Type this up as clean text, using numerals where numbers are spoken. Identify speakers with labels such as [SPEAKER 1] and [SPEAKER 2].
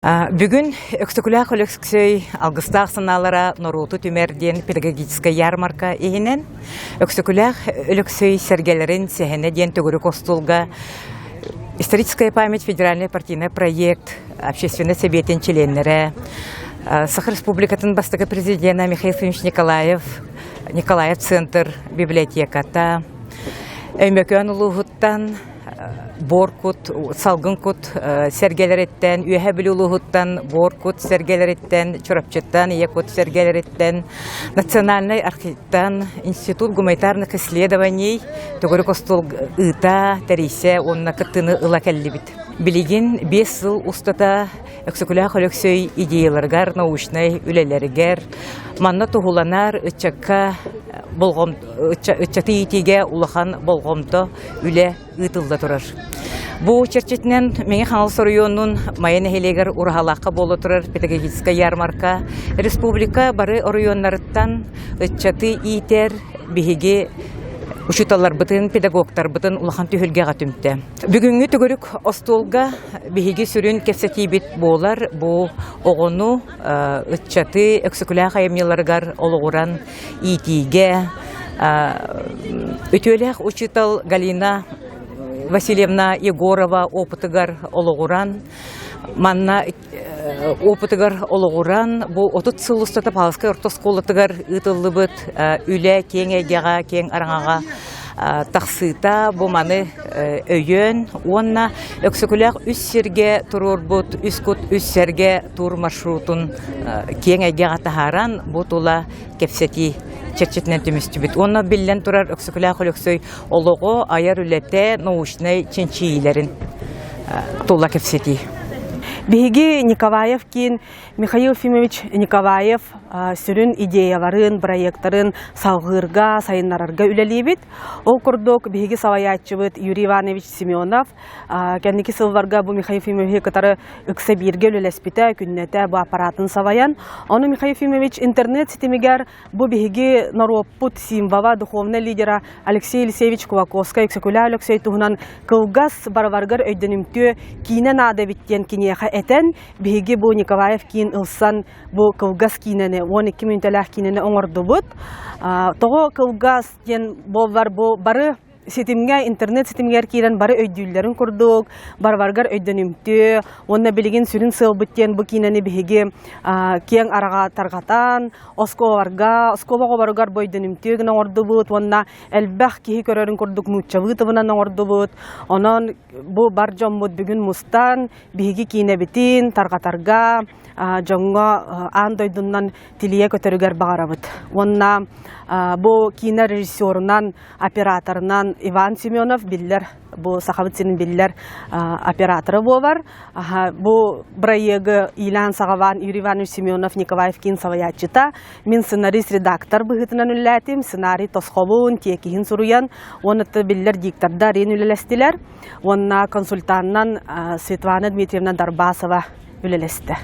[SPEAKER 1] Бүгін өксікілі Олексей алғыстақ сыналара Норуту түмерден педагогическая ярмарка егінен өксікілі Олексей сәргелерін сәхіне ден түгірі костулға историческая память, федеральный партийный проект, общественный совет членлері, Сахар Республикатын бастығы президента Михаил Ефимович Николаев центр библиотеката, өймөкөн улуғыттан Боркут, салгынкут, сәргелереттен, үйәһә білі улуғыттан, Боркут сәргелереттен, Чорапчыттан, Якут сәргелереттен, Национальный архивтан, Институт гуманитарных исследований, Тугыры костол ыта, тәрейсе, онна кыттыны ыла кәллебит. Билигин 5 жыл устата өксікілі Олексей идеяларгар, научный үлелерігер, манна туғуланар үтчакка үтчаты итиге улахан болғомто үле ытылда тұрар. Бу черчетінен меңе қанал сорыйонын майын әхелегер урахалаққа болы тұрар педагогическая ярмарка. Республика бары орыйонларыттан үтчаты итер бігеге учуталар бытын, педагогтар бытын улахан түйілге ғатымтты. Бүгінгі түгірік остолға бігеге сүрін кепсети бит болар, бұ оғыну үтчаты өксікілі қайымнеларғар олығыран итиге. Өтөлек учутал Галина Васильевна Егорова опытыгар олығыран, манна опытыгар олығыран, бұл 30 сыл ұстатып алысқы ортосқолытыгар ұтылы бұд, үлі кен әгеға, кен араңаға тақсыта, бұл маны өйен, онна өксікілік үс серге тұрыр бұд, үс күт үс серге тұр маршрутын кен әгеға тахаран, бұл тұла кепсети черчетінен түмісті біт. Онна білден тұрар өксікілік Олексей олығы аяр үлетте научный ченчийлерін тұла кепсети.
[SPEAKER 2] Биги Николаевкин, Михаил Ефимович Николаев сүрін идеяларын, проекттарын салғырға, сайынларарға үлелейбіт. Ол күрдік биги саваятчыбыт Юрий Иванович Семенов. Кәнекі сылварға бұл Михаил Ефимович кытары үксе бірге үлелеспіті, күннеті бұл аппаратын саваян. Оны Михаил Ефимович интернет сетемегер бұл биги нароппут симвава духовный лидера Алексей Елисеевич Кулаковская, Юксекуля Алексей Туғынан кылгас барваргар өйденімті кейнен ады биттен кенеға этен биги бұл Николаев кейін ылсан бұл кылгас кейнені 12 минуталах кинене оңорду бут. Того кылгас ден болвар бу бары сетимге интернет сетимгер кирен бары өйдүлләрен курдук, барваргар өйдөнүмтү, онна билеген сүрүн сылбыттен бу кинени биге кең арага таргатан, оскобага баргар бойдөнүмтү гына орду бут, онна элбах ки көрөрүн курдук муччабытыбынан орду бут. Онон бу бар жомбут бүгүн мустан биге кинебитин таргатарга жоңго андойдуннан тилие көтөрүгөр багарабыт. Онна бу кине режиссерунан, операторунан Иван Семенов биллер, бу Сахавыцинин биллер операторы болар. Бу проекты Илян Сагаван, Юрий Иванович Семенов, Николаевкин саваятчыта. Мен сценарист-редактор быгытынан үлләтим, сценарий тосхобун, текихин суруян. Онытты биллер диктарда рен үлелестилер. Онна консультаннан Светлана Дмитриевна Дарбасова үлелесті.